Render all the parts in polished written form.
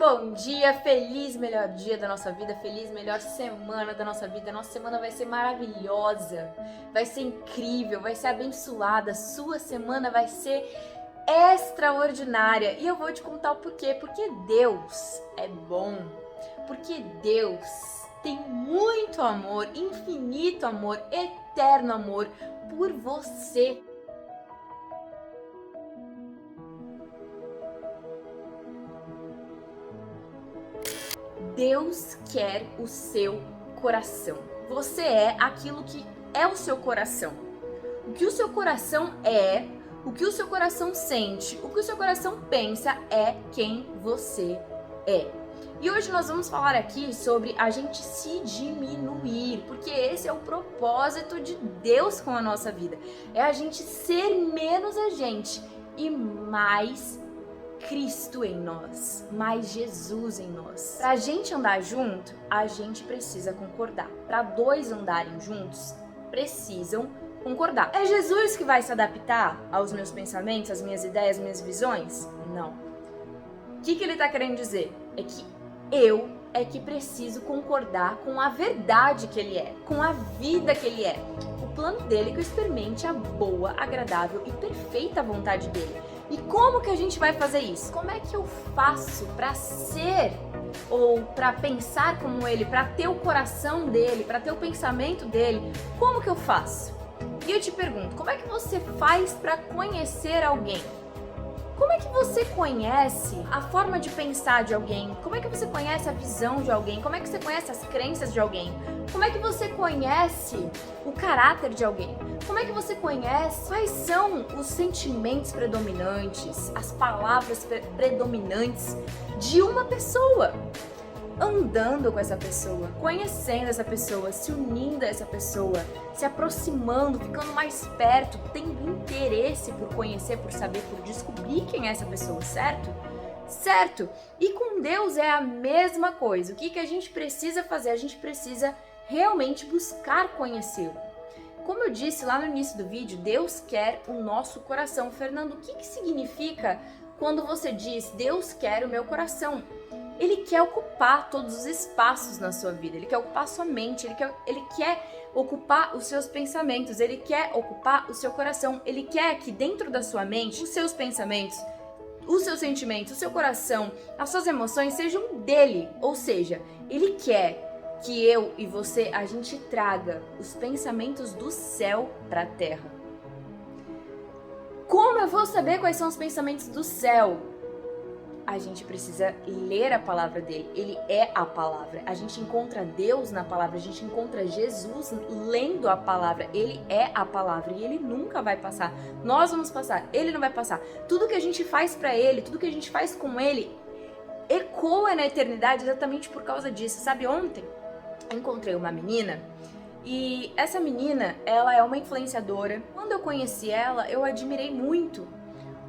bom dia, feliz melhor dia da nossa vida, feliz melhor semana da nossa vida. Nossa semana vai ser maravilhosa, vai ser incrível, vai ser abençoada. Sua semana vai ser extraordinária. E eu vou te contar o porquê. Porque Deus é bom, porque Deus tem muito amor, infinito amor, eterno amor por você. Deus quer o seu coração. Você é aquilo que é o seu coração. O que o seu coração é, o que o seu coração sente, o que o seu coração pensa é quem você é. E hoje nós vamos falar aqui sobre a gente se diminuir, porque esse é o propósito de Deus com a nossa vida. É a gente ser menos a gente e mais Cristo em nós, mais Jesus em nós. Pra gente andar junto, a gente precisa concordar. Para dois andarem juntos, precisam concordar. É Jesus que vai se adaptar aos meus pensamentos, às minhas ideias, às minhas visões? Não. O que ele tá querendo dizer? É que eu é que preciso concordar com a verdade que ele é, com a vida que ele é. O plano dele é que eu experimente a boa, agradável e perfeita vontade dele. E como que a gente vai fazer isso? Como é que eu faço para ser ou para pensar como ele, para ter o coração dele, para ter o pensamento dele? Como que eu faço? E eu te pergunto, como é que você faz para conhecer alguém? Como é que você conhece a forma de pensar de alguém? Como é que você conhece a visão de alguém? Como é que você conhece as crenças de alguém? Como é que você conhece o caráter de alguém? Como é que você conhece quais são os sentimentos predominantes, as palavras predominantes de uma pessoa? Andando com essa pessoa, conhecendo essa pessoa, se unindo a essa pessoa, se aproximando, ficando mais perto, tendo interesse por conhecer, por saber, por descobrir quem é essa pessoa, certo? Certo! E com Deus é a mesma coisa. O que a gente precisa fazer? A gente precisa realmente buscar conhecê-lo. Como eu disse lá no início do vídeo, Deus quer o nosso coração. Fernando, o que significa quando você diz Deus quer o meu coração? Ele quer ocupar todos os espaços na sua vida, ele quer ocupar a sua mente, ele quer ocupar os seus pensamentos, ele quer ocupar o seu coração, ele quer que dentro da sua mente, os seus pensamentos, os seus sentimentos, o seu coração, as suas emoções sejam dele, ou seja, ele quer que eu e você, a gente traga os pensamentos do céu para a terra. Como eu vou saber quais são os pensamentos do céu? A gente precisa ler a palavra dele, ele é a palavra. A gente encontra Deus na palavra, a gente encontra Jesus lendo a palavra, ele é a palavra e ele nunca vai passar. Nós vamos passar, ele não vai passar. Tudo que a gente faz pra ele, tudo que a gente faz com ele, ecoa na eternidade exatamente por causa disso. Sabe, ontem eu encontrei uma menina e essa menina, ela é uma influenciadora. Quando eu conheci ela, eu admirei muito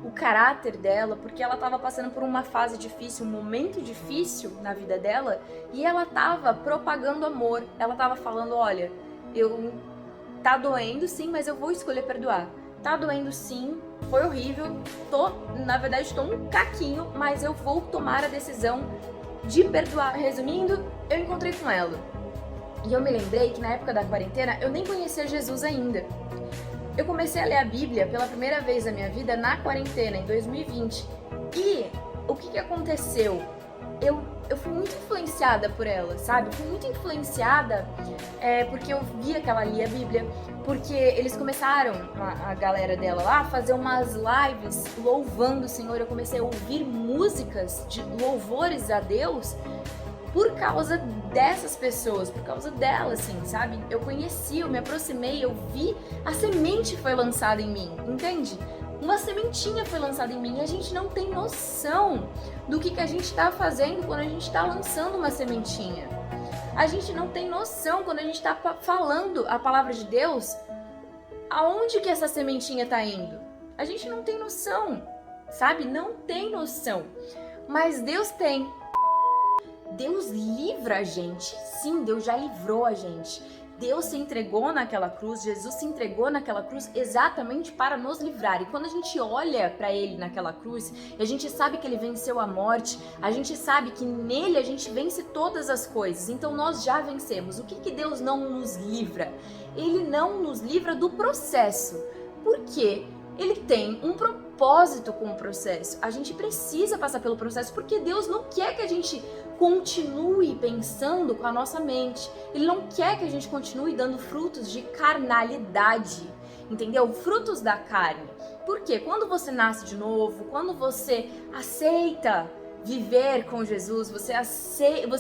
o caráter dela, porque ela estava passando por uma fase difícil, um momento difícil na vida dela, e ela estava propagando amor. Ela estava falando, olha, tá doendo sim, mas eu vou escolher perdoar. Tá doendo sim, foi horrível, na verdade tô um caquinho, mas eu vou tomar a decisão de perdoar. Resumindo, eu encontrei com ela. E eu me lembrei que na época da quarentena eu nem conhecia Jesus ainda. Eu comecei a ler a Bíblia pela primeira vez na minha vida na quarentena, em 2020. E o que aconteceu? Eu fui muito influenciada por ela, sabe? Fui muito influenciada porque eu via que ela lia a Bíblia, porque eles começaram, a galera dela lá, a fazer umas lives louvando o Senhor. Eu comecei a ouvir músicas de louvores a Deus por causa dessas pessoas, por causa dela, assim, sabe? Eu conheci, eu me aproximei, eu vi, a semente foi lançada em mim, entende? Uma sementinha foi lançada em mim e a gente não tem noção do que a gente tá fazendo quando a gente tá lançando uma sementinha. A gente não tem noção quando a gente tá falando a palavra de Deus, aonde que essa sementinha tá indo. A gente não tem noção, sabe? Não tem noção. Mas Deus tem. Deus livra a gente, sim, Deus já livrou a gente Deus se entregou naquela cruz, Jesus se entregou naquela cruz exatamente para nos livrar. E quando a gente olha para ele naquela cruz, a gente sabe que ele venceu a morte, a gente sabe que nele a gente vence todas as coisas. Então nós já vencemos. O que Deus não nos livra? Ele não nos livra do processo. Por quê? Ele tem um propósito com o processo. A gente precisa passar pelo processo porque Deus não quer que a gente continue pensando com a nossa mente. Ele não quer que a gente continue dando frutos de carnalidade, entendeu? Frutos da carne. Porque quando você nasce de novo, quando você aceita viver com Jesus, você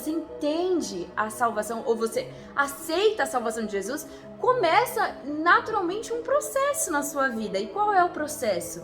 entende a salvação, ou você aceita a salvação de Jesus, começa naturalmente um processo na sua vida. E qual é o processo?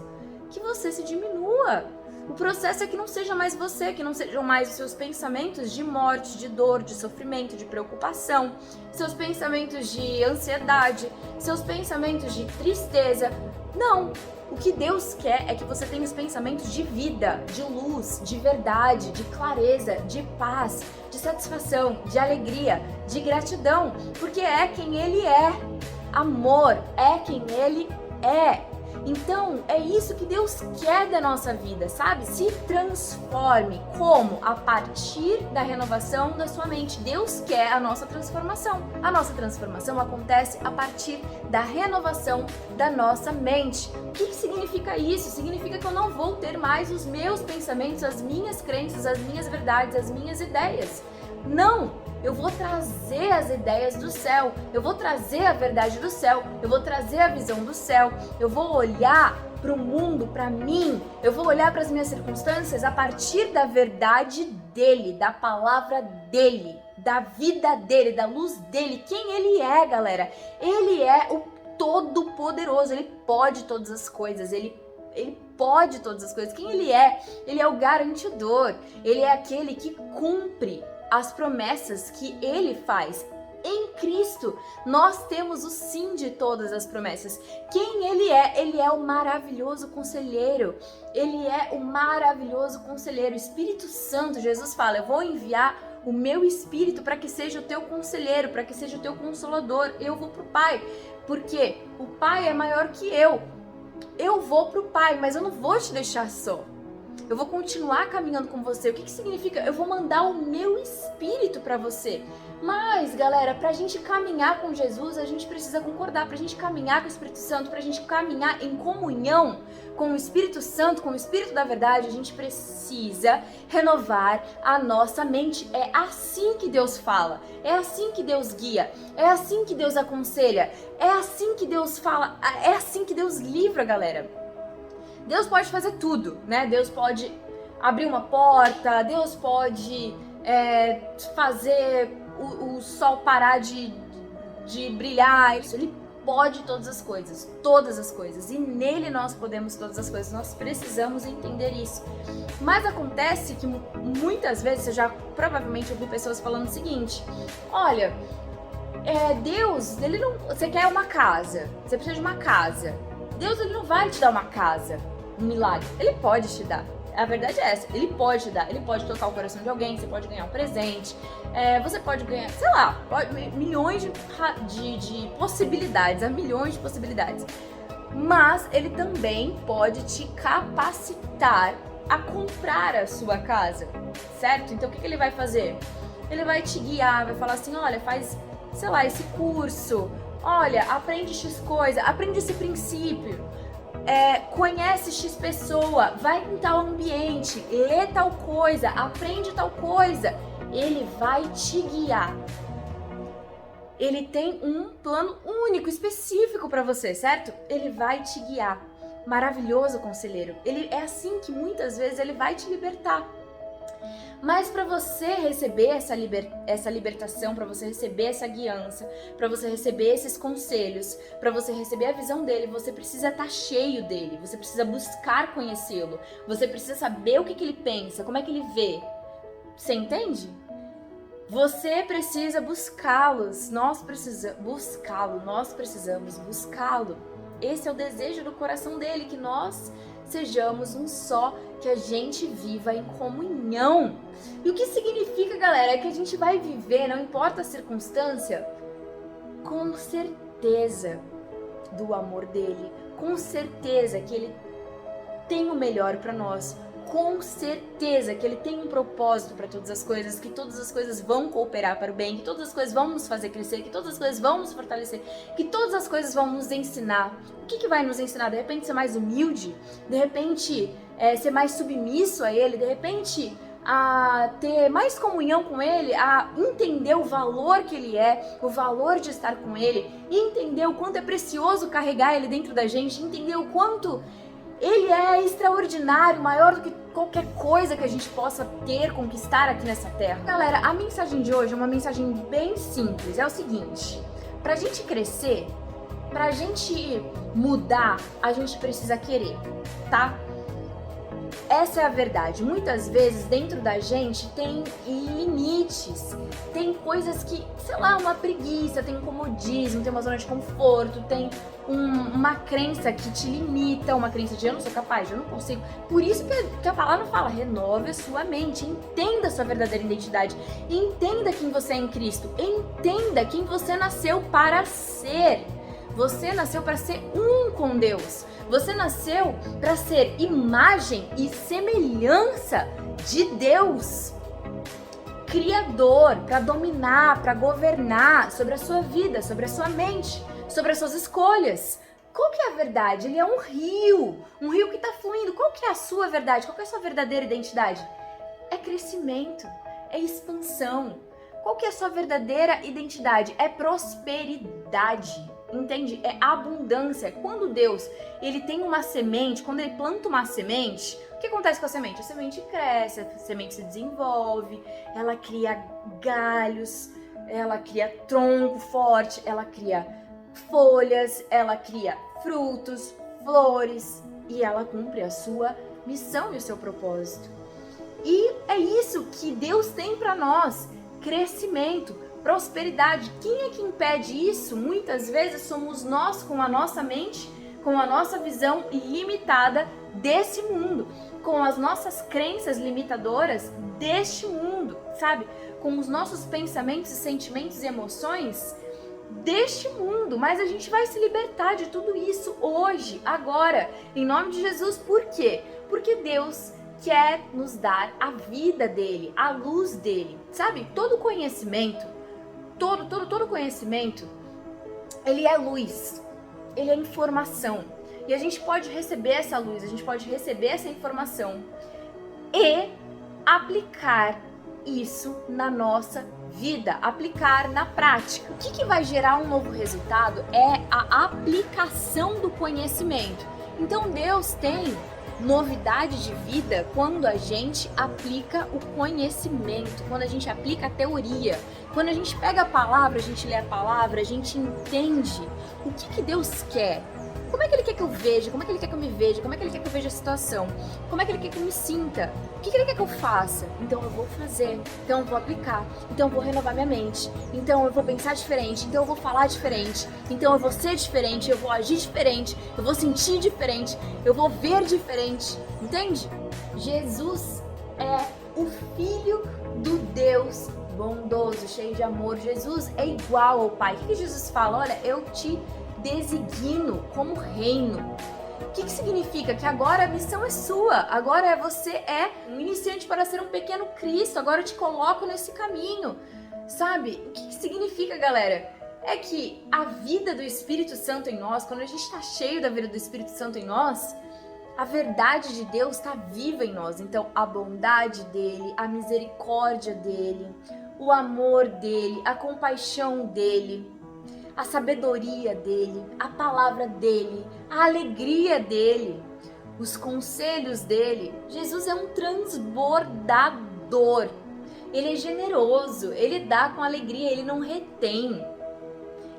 Que você se diminua. O processo é que não seja mais você, que não sejam mais os seus pensamentos de morte, de dor, de sofrimento, de preocupação, seus pensamentos de ansiedade, seus pensamentos de tristeza. Não! O que Deus quer é que você tenha os pensamentos de vida, de luz, de verdade, de clareza, de paz, de satisfação, de alegria, de gratidão, porque é quem Ele é. Amor é quem Ele é. Então, é isso que Deus quer da nossa vida, sabe? Se transforme. Como? A partir da renovação da sua mente. Deus quer a nossa transformação. A nossa transformação acontece a partir da renovação da nossa mente. O que significa isso? Significa que eu não vou ter mais os meus pensamentos, as minhas crenças, as minhas verdades, as minhas ideias. Não! Eu vou trazer as ideias do céu, eu vou trazer a verdade do céu, eu vou trazer a visão do céu, eu vou olhar para o mundo, para mim, eu vou olhar para as minhas circunstâncias a partir da verdade dele, da palavra dele, da vida dele, da luz dele, quem ele é, galera. Ele é o Todo-Poderoso, ele pode todas as coisas, ele pode todas as coisas. Quem ele é? Ele é o garantidor, ele é aquele que cumpre as promessas que ele faz. Em Cristo, nós temos o sim de todas as promessas. Quem ele é? Ele é o maravilhoso conselheiro. Ele é o maravilhoso conselheiro. O Espírito Santo, Jesus fala, eu vou enviar o meu Espírito para que seja o teu conselheiro, para que seja o teu consolador. Eu vou pro Pai, porque o Pai é maior que eu. Eu vou pro Pai, mas eu não vou te deixar só. Eu vou continuar caminhando com você. O que significa? Eu vou mandar o meu Espírito para você. Mas, galera, pra gente caminhar com Jesus, a gente precisa concordar. Pra gente caminhar com o Espírito Santo, pra gente caminhar em comunhão com o Espírito Santo, com o Espírito da verdade, a gente precisa renovar a nossa mente. É assim que Deus fala, é assim que Deus guia, é assim que Deus aconselha, é assim que Deus fala, é assim que Deus livra, galera. Deus pode fazer tudo, né? Deus pode abrir uma porta, Deus pode fazer o sol parar de brilhar. Ele pode todas as coisas. E nele nós podemos todas as coisas. Nós precisamos entender isso. Mas acontece que muitas vezes, você já provavelmente ouviu pessoas falando o seguinte: olha, Deus, ele não. Você quer uma casa, você precisa de uma casa. Deus, ele não vai te dar uma casa, um milagre. Ele pode te dar. A verdade é essa, ele pode te dar, ele pode tocar o coração de alguém, você pode ganhar um presente, você pode ganhar, sei lá, milhões de possibilidades, há milhões de possibilidades. Mas ele também pode te capacitar a comprar a sua casa, certo? Então o que ele vai fazer? Ele vai te guiar, vai falar assim, olha, faz, sei lá, esse curso, olha, aprende X coisa, aprende esse princípio. Conhece X pessoa, vai em tal ambiente, lê tal coisa, aprende tal coisa. Ele vai te guiar. Ele tem um plano único, específico para você, certo? Ele vai te guiar. Maravilhoso conselheiro. Ele é assim que muitas vezes ele vai te libertar. Mas para você receber essa libertação, para você receber essa guiança, para você receber esses conselhos, para você receber a visão dele, você precisa estar cheio dele, você precisa buscar conhecê-lo, você precisa saber o que ele pensa, como é que ele vê. Você entende? Você precisa buscá-los, nós precisamos buscá-lo. Esse é o desejo do coração dele, que nós sejamos um só, que a gente viva em comunhão. E o que significa, galera, é que a gente vai viver, não importa a circunstância, com certeza do amor dele, com certeza que ele tem o melhor para nós, com certeza que ele tem um propósito para todas as coisas, que todas as coisas vão cooperar para o bem, que todas as coisas vão nos fazer crescer, que todas as coisas vão nos fortalecer, que todas as coisas vão nos ensinar. O que vai nos ensinar? De repente ser mais humilde, de repente ser mais submisso a ele, de repente a ter mais comunhão com ele, a entender o valor que ele é, o valor de estar com ele, entender o quanto é precioso carregar ele dentro da gente, entender o quanto ele é extraordinário, maior do que qualquer coisa que a gente possa ter, conquistar aqui nessa terra. Galera, a mensagem de hoje é uma mensagem bem simples. É o seguinte: pra gente crescer, pra gente mudar, a gente precisa querer, tá? Essa é a verdade. Muitas vezes dentro da gente tem limites, tem coisas que, sei lá, uma preguiça, tem um comodismo, tem uma zona de conforto, tem uma crença que te limita, uma crença de eu não sou capaz, eu não consigo. Por isso que a palavra fala, renove a sua mente, entenda a sua verdadeira identidade, entenda quem você é em Cristo, entenda quem você nasceu para ser. Você nasceu para ser um com Deus. Você nasceu para ser imagem e semelhança de Deus. Criador, para dominar, para governar sobre a sua vida, sobre a sua mente, sobre as suas escolhas. Qual que é a verdade? Ele é um rio que está fluindo. Qual que é a sua verdade? Qual que é a sua verdadeira identidade? É crescimento, é expansão. Qual que é a sua verdadeira identidade? É prosperidade. Entende? É abundância. Quando Deus, ele tem uma semente, quando ele planta uma semente, o que acontece com a semente? A semente cresce, a semente se desenvolve, ela cria galhos, ela cria tronco forte, ela cria folhas, ela cria frutos, flores e ela cumpre a sua missão e o seu propósito. E é isso que Deus tem para nós, crescimento, prosperidade. Quem é que impede isso? Muitas vezes somos nós com a nossa mente, com a nossa visão limitada desse mundo, com as nossas crenças limitadoras deste mundo, sabe? Com os nossos pensamentos, sentimentos e emoções deste mundo. Mas a gente vai se libertar de tudo isso hoje, agora, em nome de Jesus. Por quê? Porque Deus quer nos dar a vida dele, a luz dele, sabe? Todo conhecimento, todo conhecimento, ele é luz, ele é informação. E a gente pode receber essa luz, a gente pode receber essa informação e aplicar isso na nossa vida, aplicar na prática. O que vai gerar um novo resultado é a aplicação do conhecimento. Então Deus tem novidade de vida quando a gente aplica o conhecimento, quando a gente aplica a teoria, quando a gente pega a palavra, a gente lê a palavra, a gente entende o que Deus quer. Como é que Ele quer que eu veja? Como é que Ele quer que eu me veja? Como é que Ele quer que eu veja a situação? Como é que Ele quer que eu me sinta? O que Ele quer que eu faça? Então eu vou fazer, então eu vou aplicar, então eu vou renovar minha mente, então eu vou pensar diferente, então eu vou falar diferente, então eu vou ser diferente, eu vou agir diferente, eu vou sentir diferente, eu vou ver diferente, entende? Jesus é o Filho do Deus bondoso, cheio de amor. Jesus é igual ao Pai. O que Jesus fala? Olha, eu te designo como reino. O que significa? Que agora a missão é sua, agora você é um iniciante para ser um pequeno Cristo, agora eu te coloco nesse caminho, sabe? O que significa, galera? É que a vida do Espírito Santo em nós, quando a gente está cheio da vida do Espírito Santo em nós, a verdade de Deus está viva em nós. Então a bondade dele, a misericórdia dele, o amor dele, a compaixão dele, a sabedoria dele, a palavra dele, a alegria dele, os conselhos dele. Jesus é um transbordador. Ele é generoso, ele dá com alegria, ele não retém.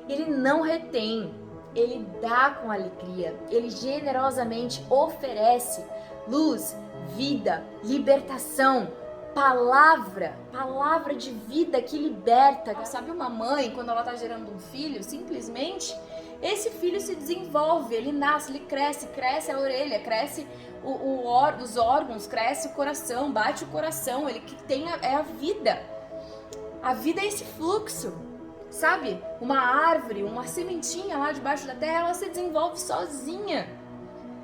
Ele não retém, ele dá com alegria. Ele generosamente oferece luz, vida, libertação, palavra de vida que liberta. Sabe uma mãe, quando ela tá gerando um filho, simplesmente esse filho se desenvolve, ele nasce, ele cresce a orelha, cresce os órgãos, cresce o coração, bate o coração, ele que tem é a vida. A vida é esse fluxo. Sabe? Uma árvore, uma sementinha lá debaixo da terra, ela se desenvolve sozinha.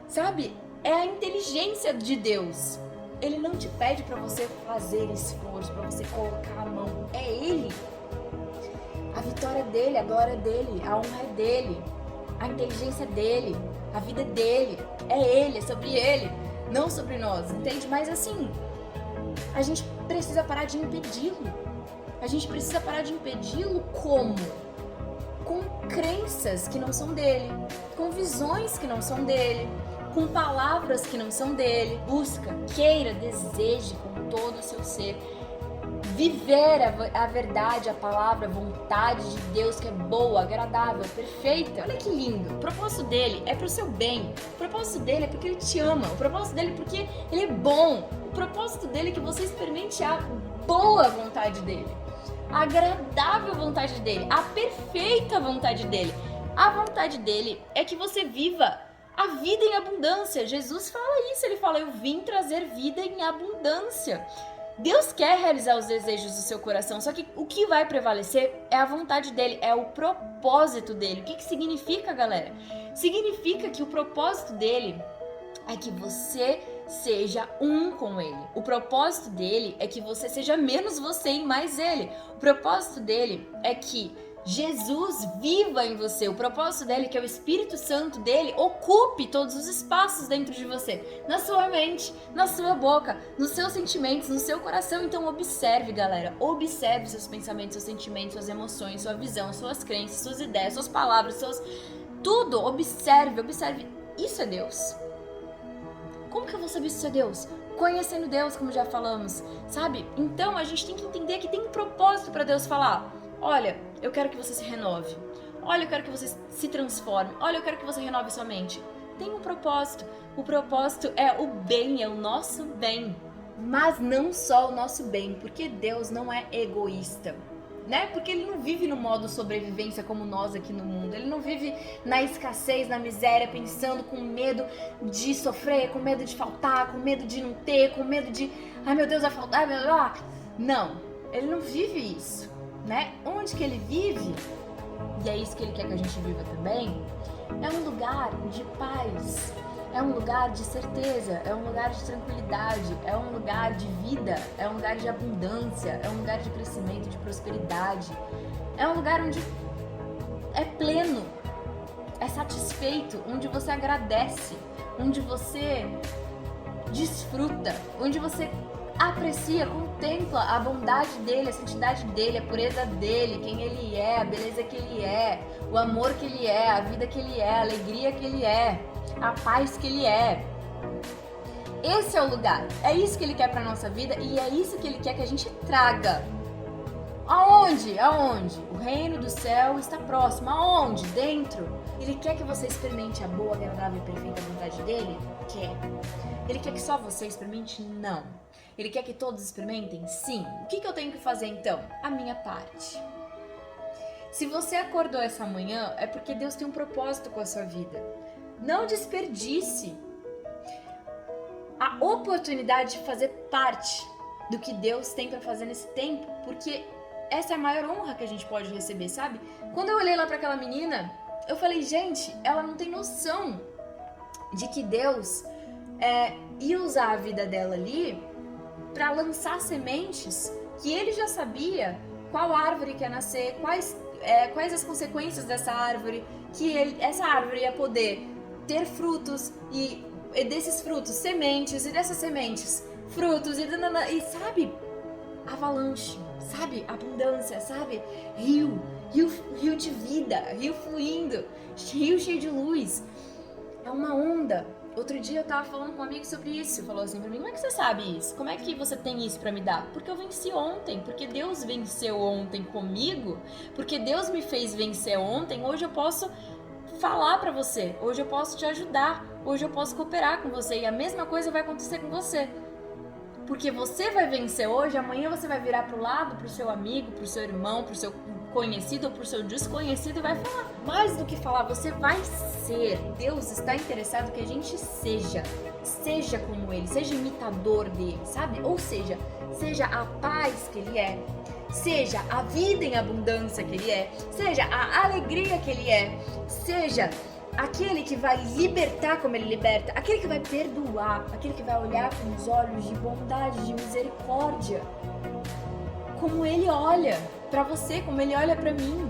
Sabe? É a inteligência de Deus. Ele não te pede para você fazer esforço, para você colocar a mão. É Ele. A vitória é dele, a glória é dele, a honra é dele, a inteligência é dele, a vida é dele. É Ele, é sobre Ele, não sobre nós, entende? Mas assim, a gente precisa parar de impedi-lo. A gente precisa parar de impedi-lo como? Com crenças que não são dele, com visões que não são dele, com palavras que não são dele. Busca, queira, deseje com todo o seu ser viver a verdade, a palavra, a vontade de Deus, que é boa, agradável, perfeita. Olha que lindo. O propósito dele é pro seu bem. O propósito dele é porque ele te ama. O propósito dele é porque ele é bom. O propósito dele é que você experimente a boa vontade dele, a agradável vontade dele, a perfeita vontade dele. A vontade dele é que você viva a vida em abundância. Jesus fala isso, ele fala: eu vim trazer vida em abundância. Deus quer realizar os desejos do seu coração, só que o que vai prevalecer é a vontade dele, é o propósito dele. O que significa, galera? Significa que o propósito dele é que você seja um com ele. O propósito dele é que você seja menos você e mais ele. O propósito dele é que Jesus viva em você. O propósito dele é que o Espírito Santo dele ocupe todos os espaços dentro de você, na sua mente, na sua boca, nos seus sentimentos, no seu coração. Então observe, galera, observe seus pensamentos, seus sentimentos, suas emoções, sua visão, suas crenças, suas ideias, suas palavras, tudo. Observe. Isso é Deus. Como que eu vou saber se isso é Deus? Conhecendo Deus, como já falamos, sabe? Então a gente tem que entender que tem um propósito para Deus falar: olha, eu quero que você se renove. Olha, eu quero que você se transforme. Olha, eu quero que você renove sua mente. Tem um propósito. O propósito é o bem, é o nosso bem. Mas não só o nosso bem, porque Deus não é egoísta, né? Porque Ele não vive no modo sobrevivência como nós aqui no mundo. Ele não vive na escassez, na miséria, pensando com medo de sofrer, com medo de faltar, com medo de não ter, com medo de, ai meu Deus, vai faltar, blá, blá. Não, Ele não vive isso, né? Onde que Ele vive, e é isso que Ele quer que a gente viva também, é um lugar de paz, é um lugar de certeza, é um lugar de tranquilidade, é um lugar de vida, é um lugar de abundância, é um lugar de crescimento, de prosperidade, é um lugar onde é pleno, é satisfeito, onde você agradece, onde você desfruta, onde você aprecia, contempla a bondade dele, a santidade dele, a pureza dele, quem ele é, a beleza que ele é, o amor que ele é, a vida que ele é, a alegria que ele é, a paz que ele é. Esse é o lugar, é isso que ele quer pra nossa vida e é isso que ele quer que a gente traga. Aonde? Aonde? O reino do céu está próximo. Aonde? Dentro. Ele quer que você experimente a boa, agradável e perfeita vontade dele? Quer. Ele quer que só você experimente? Não. Ele quer que todos experimentem? Sim. O que eu tenho que fazer então? A minha parte. Se você acordou essa manhã, é porque Deus tem um propósito com a sua vida. Não desperdice a oportunidade de fazer parte do que Deus tem para fazer nesse tempo, porque essa é a maior honra que a gente pode receber, sabe? Quando eu olhei lá para aquela menina, eu falei, gente, ela não tem noção de que Deus ia usar a vida dela ali para lançar sementes que ele já sabia qual árvore que ia nascer, quais as consequências dessa árvore, que essa árvore ia poder ter frutos e desses frutos sementes e dessas sementes frutos e sabe, avalanche, sabe, abundância, sabe, rio de vida, rio fluindo, rio cheio de luz, é uma onda. Outro dia eu tava falando com um amigo sobre isso, falou assim pra mim, como é que você sabe isso? Como é que você tem isso pra me dar? Porque eu venci ontem, porque Deus venceu ontem comigo, porque Deus me fez vencer ontem, hoje eu posso falar pra você, hoje eu posso te ajudar, hoje eu posso cooperar com você e a mesma coisa vai acontecer com você. Porque você vai vencer hoje, amanhã você vai virar pro lado, pro seu amigo, pro seu irmão, pro seu conhecido ou pro seu desconhecido e vai falar. Mais do que falar, você vai ser. Deus está interessado que a gente seja. seja como ele, seja imitador dele, sabe? Ou seja a paz que ele é, seja a vida em abundância que ele é, seja a alegria que ele é, seja aquele que vai libertar como ele liberta, aquele que vai perdoar, aquele que vai olhar com os olhos de bondade, de misericórdia, como ele olha pra você, como ele olha pra mim.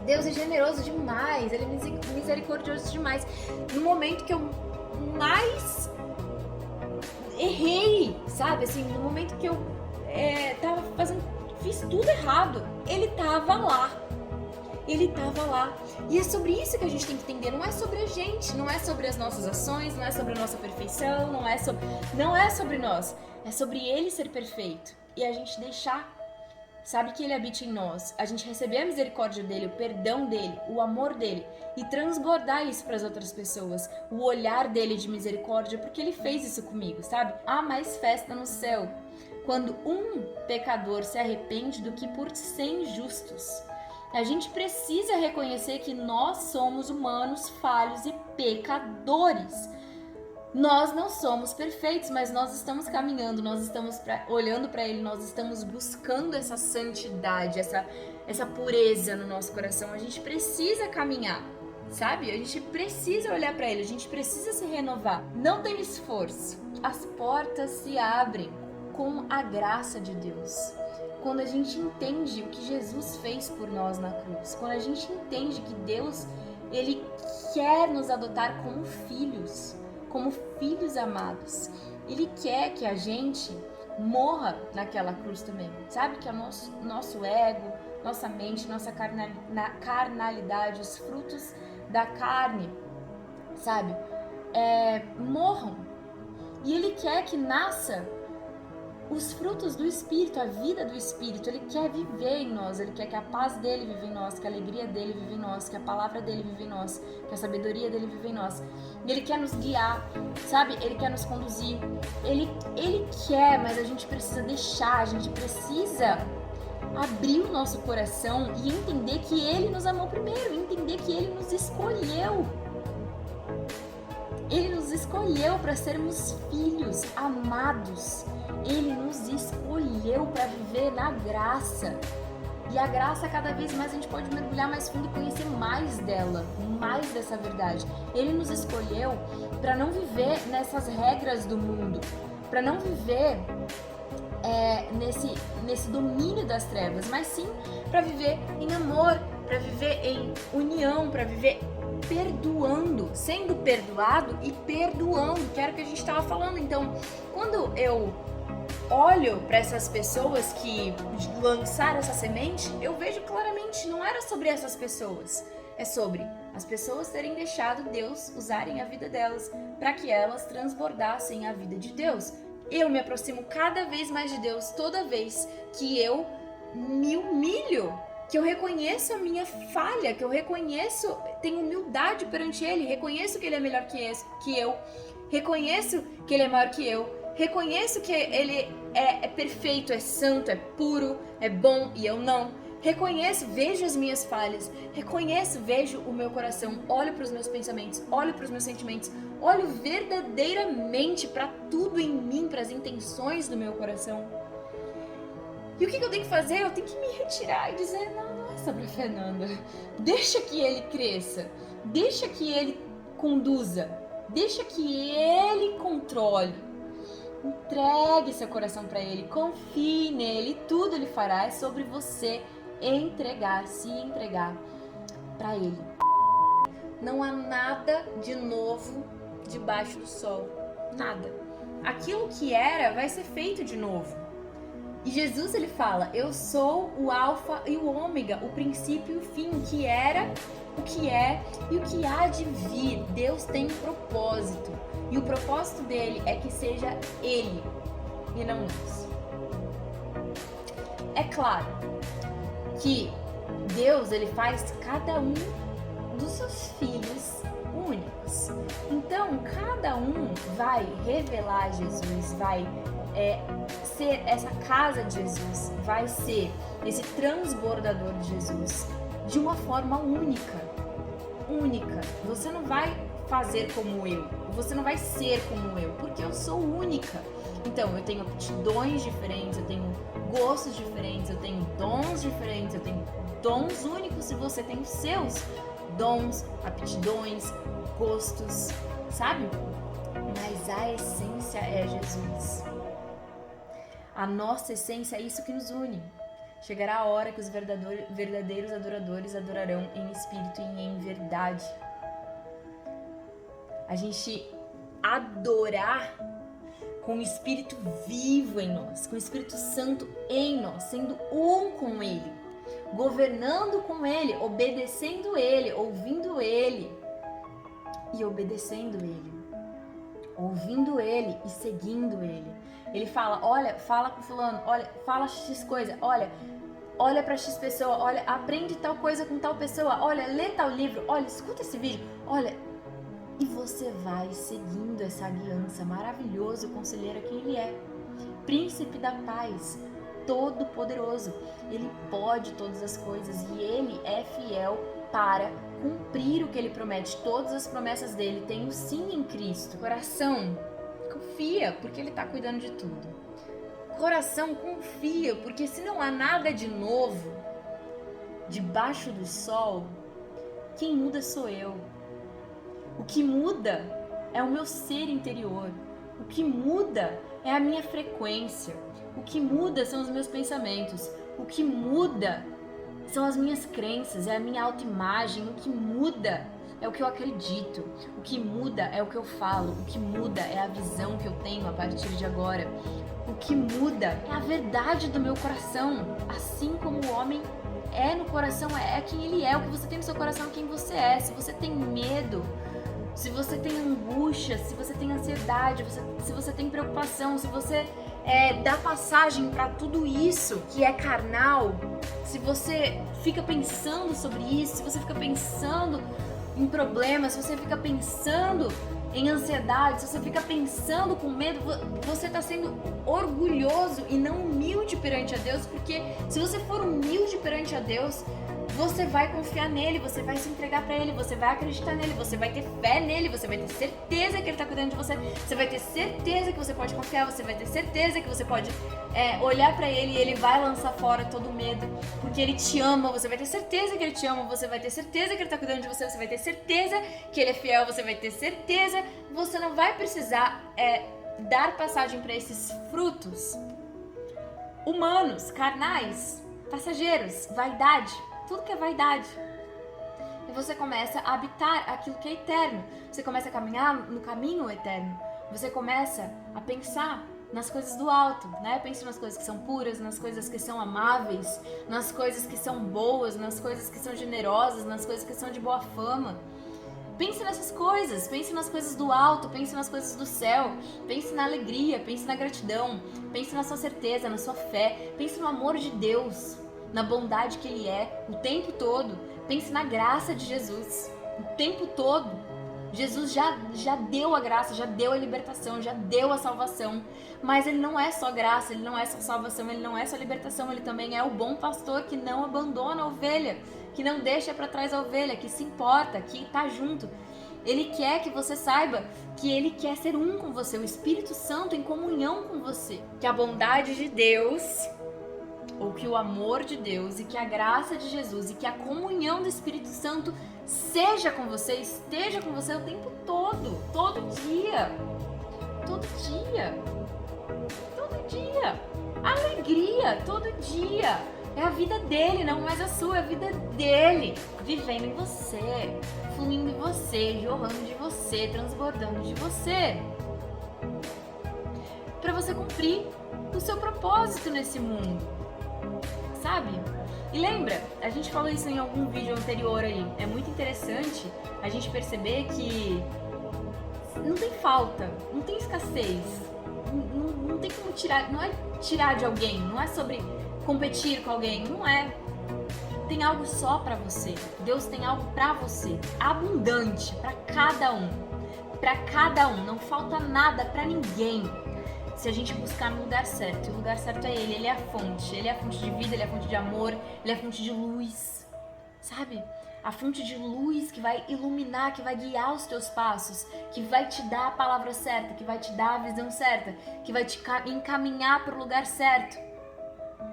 Deus é generoso demais, ele é misericordioso demais. No momento que eu mais errei, sabe, assim, no momento que eu fiz tudo errado, ele tava lá. Ele tava lá. E é sobre isso que a gente tem que entender. Não é sobre a gente, não é sobre as nossas ações, não é sobre a nossa perfeição, não é sobre nós. É sobre ele ser perfeito. E a gente deixar, sabe, que ele habita em nós. A gente receber a misericórdia dele, o perdão dele, o amor dele. E transbordar isso para as outras pessoas. O olhar dele de misericórdia, porque ele fez isso comigo, sabe? Há mais festa no céu quando um pecador se arrepende do que por 100 justos. A gente precisa reconhecer que nós somos humanos, falhos e pecadores. Nós não somos perfeitos, mas nós estamos caminhando, nós estamos olhando para ele, nós estamos buscando essa santidade, essa pureza no nosso coração. A gente precisa caminhar, sabe? A gente precisa olhar para ele, a gente precisa se renovar. Não tem esforço. As portas se abrem com a graça de Deus. Quando a gente entende o que Jesus fez por nós na cruz, quando a gente entende que Deus, ele quer nos adotar como filhos amados. Ele quer que a gente morra naquela cruz também, sabe? Que é o nosso ego, nossa mente, nossa carnalidade, os frutos da carne, sabe? Morram. E ele quer que nasça os frutos do Espírito, a vida do Espírito. Ele quer viver em nós, ele quer que a paz dele viva em nós, que a alegria dele viva em nós, que a palavra dele viva em nós, que a sabedoria dele viva em nós. E ele quer nos guiar, sabe? Ele quer nos conduzir. Ele quer, mas a gente precisa deixar, a gente precisa abrir o nosso coração e entender que ele nos amou primeiro, entender que ele nos escolheu. Ele nos escolheu para sermos filhos amados. Ele nos escolheu para viver na graça. E a graça, cada vez mais, a gente pode mergulhar mais fundo e conhecer mais dela, mais dessa verdade. Ele nos escolheu para não viver nessas regras do mundo, para não viver nesse domínio das trevas, mas sim para viver em amor, para viver em união, para viver perdoando, sendo perdoado e perdoando, que era o que a gente estava falando. Então, quando eu olho para essas pessoas que lançaram essa semente, eu vejo claramente, não era sobre essas pessoas, é sobre as pessoas terem deixado Deus usarem a vida delas para que elas transbordassem a vida de Deus. Eu me aproximo cada vez mais de Deus toda vez que eu me humilho, que eu reconheço a minha falha, que eu tenho humildade perante Ele, reconheço que Ele é melhor que eu, reconheço que Ele é maior que eu, reconheço que Ele é perfeito, é santo, é puro, é bom e eu não. Reconheço, vejo as minhas falhas, vejo o meu coração, olho para os meus pensamentos, olho para os meus sentimentos, olho verdadeiramente para tudo em mim, para as intenções do meu coração. E o que eu tenho que fazer? Eu tenho que me retirar e dizer, não é sobre a Fernanda. Deixa que ele cresça, deixa que ele conduza, deixa que ele controle. Entregue seu coração para ele, confie nele, tudo ele fará. É sobre você se entregar para ele. Não há nada de novo debaixo do sol, nada. Aquilo que era vai ser feito de novo. E Jesus, ele fala, eu sou o alfa e o ômega, o princípio e o fim, o que era, o que é e o que há de vir. Deus tem um propósito. E o propósito dele é que seja ele e não nós. É claro que Deus, ele faz cada um dos seus filhos únicos. Então, cada um vai revelar Jesus, vai ser essa casa de Jesus, vai ser esse transbordador de Jesus de uma forma única. Você não vai fazer como eu, você não vai ser como eu, porque eu sou única. Então, eu tenho aptidões diferentes, eu tenho gostos diferentes, eu tenho dons diferentes, eu tenho dons únicos e você tem os seus dons, aptidões, gostos, sabe? Mas a essência é Jesus. A nossa essência é isso que nos une. Chegará a hora que os verdadeiros adoradores adorarão em espírito e em verdade. A gente adorar com o Espírito vivo em nós, com o Espírito Santo em nós, sendo um com Ele, governando com Ele, obedecendo Ele, ouvindo Ele e obedecendo Ele, ouvindo Ele e seguindo Ele. Ele fala, olha, fala com fulano, olha, fala X coisa, olha pra X pessoa, olha, aprende tal coisa com tal pessoa, olha, lê tal livro, olha, escuta esse vídeo, olha. E você vai seguindo essa aliança, maravilhoso conselheiro que Ele é. Príncipe da paz, todo poderoso. Ele pode todas as coisas e Ele é fiel para cumprir o que Ele promete. Todas as promessas dele têm o sim em Cristo. Coração, confia, porque Ele está cuidando de tudo. Coração, confia, porque se não há nada de novo debaixo do sol, quem muda sou eu. O que muda é o meu ser interior. O que muda é a minha frequência. O que muda são os meus pensamentos. O que muda são as minhas crenças, é a minha autoimagem. O que muda é o que eu acredito. O que muda é o que eu falo. O que muda é a visão que eu tenho a partir de agora. O que muda é a verdade do meu coração. Assim como o homem é no coração, é quem ele é. O que você tem no seu coração é quem você é. Se você tem medo, se você tem angústia, se você tem ansiedade, se você tem preocupação, se você dá passagem para tudo isso que é carnal, se você fica pensando sobre isso, se você fica pensando em problemas, se você fica pensando em ansiedade, se você fica pensando com medo, você está sendo orgulhoso e não humilde perante a Deus, porque se você for humilde perante a Deus, você vai confiar nele, você vai se entregar pra ele, você vai acreditar nele, você vai ter fé nele, você vai ter certeza que ele tá cuidando de você, você vai ter certeza que você pode confiar, você vai ter certeza que você pode olhar pra ele e ele vai lançar fora todo o medo, porque ele te ama, você vai ter certeza que ele te ama, você vai ter certeza que ele tá cuidando de você, você vai ter certeza que ele é fiel, você vai ter certeza, você não vai precisar dar passagem pra esses frutos humanos, carnais, passageiros, vaidade. Tudo que é vaidade. E você começa a habitar aquilo que é eterno. Você começa a caminhar no caminho eterno. Você começa a pensar nas coisas do alto, né? Pense nas coisas que são puras, nas coisas que são amáveis, nas coisas que são boas, nas coisas que são generosas, nas coisas que são de boa fama. Pense nessas coisas, pense nas coisas do alto, pense nas coisas do céu, pense na alegria, pense na gratidão, pense na sua certeza, na sua fé, pense no amor de Deus, na bondade que Ele é, o tempo todo. Pense na graça de Jesus, o tempo todo. Jesus já deu a graça, já deu a libertação, já deu a salvação. Mas Ele não é só graça, Ele não é só salvação, Ele não é só libertação. Ele também é o bom pastor que não abandona a ovelha, que não deixa para trás a ovelha, que se importa, que está junto. Ele quer que você saiba que Ele quer ser um com você, o Espírito Santo em comunhão com você. Que a bondade de Deus, ou que o amor de Deus e que a graça de Jesus e que a comunhão do Espírito Santo seja com você, esteja com você o tempo todo, todo dia, alegria, todo dia, é a vida dele, não mais a sua, é a vida dele, vivendo em você, fluindo em você, jorrando de você, transbordando de você, para você cumprir o seu propósito nesse mundo. Sabe? E lembra, a gente falou isso em algum vídeo anterior aí, é muito interessante a gente perceber que não tem falta, não tem escassez, não tem como tirar, não é tirar de alguém, não é sobre competir com alguém, não é. Tem algo só pra você, Deus tem algo pra você, abundante, pra cada um, não falta nada pra ninguém. Se a gente buscar no lugar certo, e o lugar certo é Ele é a fonte de vida, Ele é a fonte de amor, Ele é a fonte de luz, sabe? a fonte de luz que vai iluminar, que vai guiar os teus passos, que vai te dar a palavra certa, que vai te dar a visão certa, que vai te encaminhar para o lugar certo,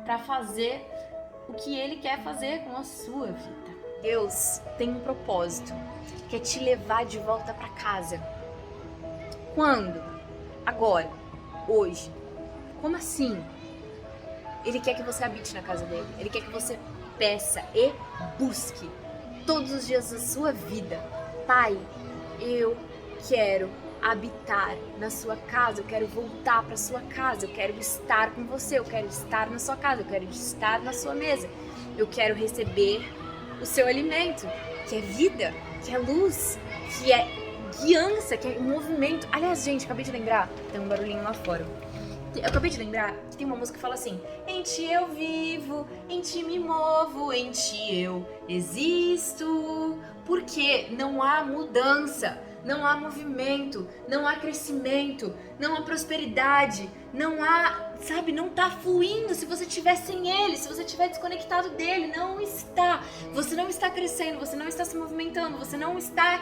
para fazer o que Ele quer fazer com a sua vida. Deus tem um propósito, que é te levar de volta para casa. Quando? Agora, hoje. Como assim? Ele quer que você habite na casa dele. Ele quer que você peça e busque todos os dias da sua vida. Pai, eu quero habitar na sua casa, eu quero voltar para sua casa, eu quero estar com você, eu quero estar na sua casa, eu quero estar na sua mesa. Eu quero receber o seu alimento, que é vida, que é luz, que é guiança, que é movimento. Aliás, gente, acabei de lembrar, tem um barulhinho lá fora. Eu acabei de lembrar que tem uma música que fala assim: em ti eu vivo, em ti me movo, em ti eu existo. Porque não há mudança, não há movimento, não há crescimento, não há prosperidade, não há, sabe, não tá fluindo se você estiver sem ele, se você estiver desconectado dele. Não está. Você não está crescendo, você não está se movimentando, você não está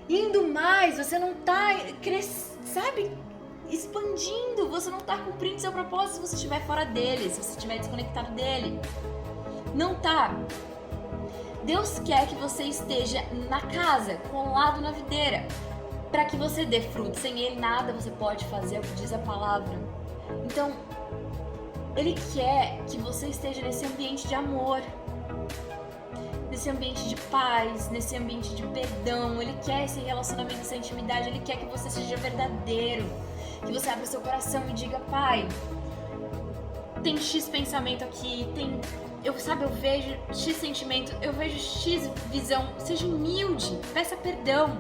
indo mais, você não tá expandindo, você não tá cumprindo seu propósito se você estiver fora dele, se você estiver desconectado dele. Não tá. Deus quer que você esteja na casa, colado na videira, para que você dê fruto. Sem ele nada você pode fazer, é o que diz a palavra. Então, ele quer que você esteja nesse ambiente de amor, nesse ambiente de paz, nesse ambiente de perdão. Ele quer esse relacionamento, essa intimidade. Ele quer que você seja verdadeiro, que você abra seu coração e diga: pai, tem X pensamento aqui, eu vejo X sentimento, eu vejo X visão. Seja humilde, peça perdão.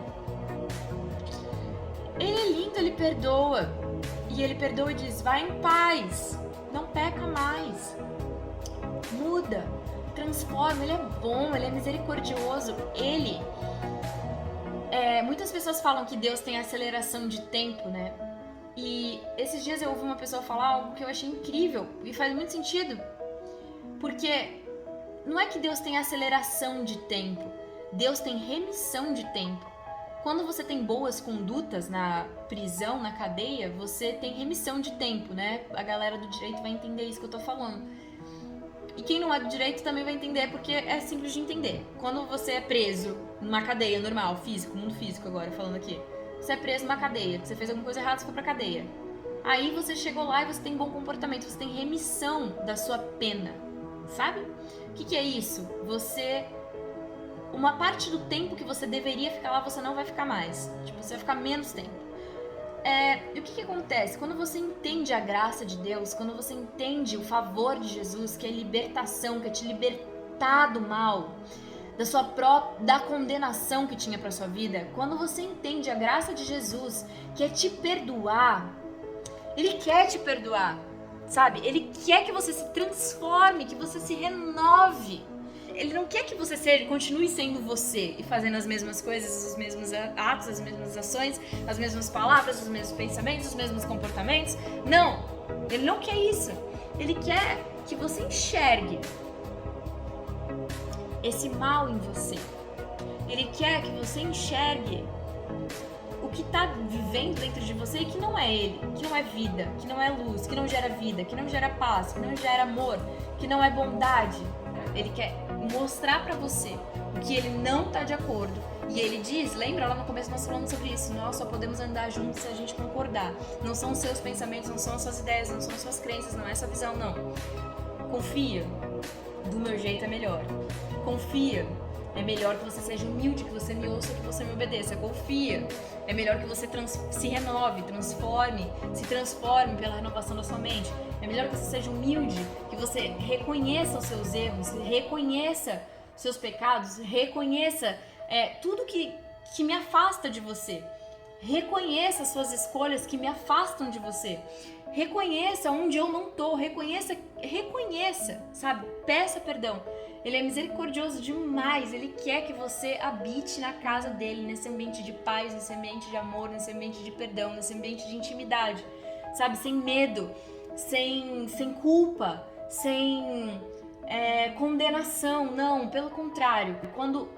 Ele é lindo, ele perdoa. E ele perdoa e diz: vai em paz, não peca mais. Muda, transforma, ele é bom, ele é misericordioso. Muitas pessoas falam que Deus tem aceleração de tempo, né? E esses dias eu ouvi uma pessoa falar algo que eu achei incrível e faz muito sentido. Porque não é que Deus tem aceleração de tempo, Deus tem remissão de tempo. Quando você tem boas condutas na prisão, na cadeia, você tem remissão de tempo, né? A galera do direito vai entender isso que eu tô falando. E quem não é do direito também vai entender, porque é simples de entender. Quando você é preso numa cadeia normal, físico, mundo físico agora, falando aqui. Você é preso numa cadeia, você fez alguma coisa errada, você foi pra cadeia. Aí você chegou lá e você tem bom comportamento, você tem remissão da sua pena, sabe? O que é isso? Uma parte do tempo que você deveria ficar lá, você não vai ficar mais. Tipo, você vai ficar menos tempo. E o que acontece? Quando você entende a graça de Deus, quando você entende o favor de Jesus, que é libertação, que é te libertar do mal, da condenação que tinha pra sua vida, quando você entende a graça de Jesus, que é te perdoar, Ele quer te perdoar, sabe? Ele quer que você se transforme, que você se renove. Ele não quer que você continue sendo você e fazendo as mesmas coisas, os mesmos atos, as mesmas ações, as mesmas palavras, os mesmos pensamentos, os mesmos comportamentos. Não, ele não quer isso. Ele quer que você enxergue esse mal em você. Ele quer que você enxergue o que está vivendo dentro de você e que não é ele, que não é vida, que não é luz, que não gera vida, que não gera paz, que não gera amor, que não é bondade. Ele quer mostrar pra você o que ele não tá de acordo. E ele diz, lembra lá no começo nós falamos sobre isso, nós só podemos andar juntos se a gente concordar. Não são os seus pensamentos, não são as suas ideias, não são as suas crenças, não é essa visão, não. Confia, do meu jeito é melhor. Confia, é melhor que você seja humilde, que você me ouça, que você me obedeça. Confia, é melhor que você se renove, se transforme pela renovação da sua mente. É melhor que você seja humilde, que você reconheça os seus erros, reconheça os seus pecados, reconheça tudo que me afasta de você. Reconheça as suas escolhas que me afastam de você. Reconheça onde eu não tô, reconheça, sabe? Peça perdão. Ele é misericordioso demais, ele quer que você habite na casa dele, nesse ambiente de paz, nesse ambiente de amor, nesse ambiente de perdão, nesse ambiente de intimidade, sabe? Sem medo, sem culpa, sem condenação, não, pelo contrário. Quando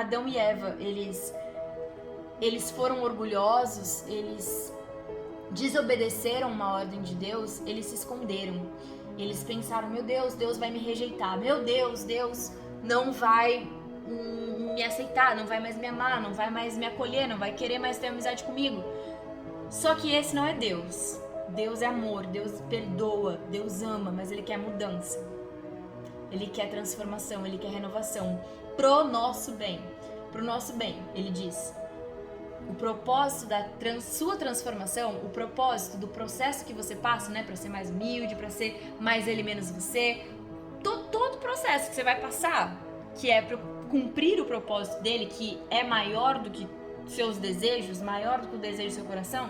Adão e Eva, eles foram orgulhosos, eles desobedeceram uma ordem de Deus, eles se esconderam. Eles pensaram, meu Deus, Deus vai me rejeitar. Meu Deus, Deus não vai me aceitar, não vai mais me amar, não vai mais me acolher, não vai querer mais ter amizade comigo. Só que esse não é Deus. Deus é amor, Deus perdoa, Deus ama, mas Ele quer mudança. Ele quer transformação, Ele quer renovação pro nosso bem. Pro nosso bem, Ele diz. O propósito da sua transformação, o propósito do processo que você passa, né, para ser mais humilde, para ser mais ele menos você, todo o processo que você vai passar, que é para cumprir o propósito dele, que é maior do que seus desejos, maior do que o desejo do seu coração,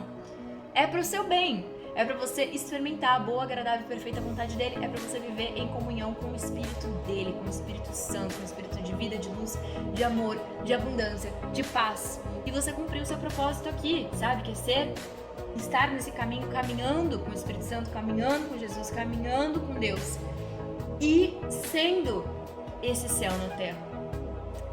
é para o seu bem. É para você experimentar a boa, agradável e perfeita vontade dele. É para você viver em comunhão com o Espírito dele, com o Espírito Santo, com o Espírito de vida, de luz, de amor, de abundância, de paz. E você cumprir o seu propósito aqui, sabe? Que é estar nesse caminho, caminhando com o Espírito Santo, caminhando com Jesus, caminhando com Deus. E sendo esse céu na terra.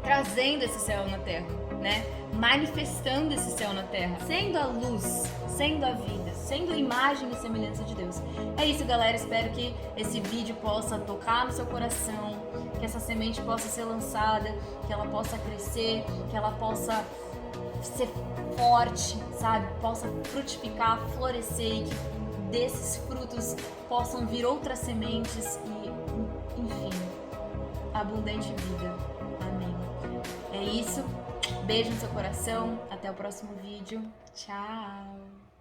Trazendo esse céu na terra, né? Manifestando esse céu na terra. Sendo a luz, sendo a vida, sendo a imagem e semelhança de Deus. É isso, galera. Espero que esse vídeo possa tocar no seu coração, que essa semente possa ser lançada, que ela possa crescer, que ela possa ser forte, sabe? Possa frutificar, florescer e que desses frutos possam vir outras sementes e, enfim, abundante vida. Amém. É isso. Beijo no seu coração. Até o próximo vídeo. Tchau.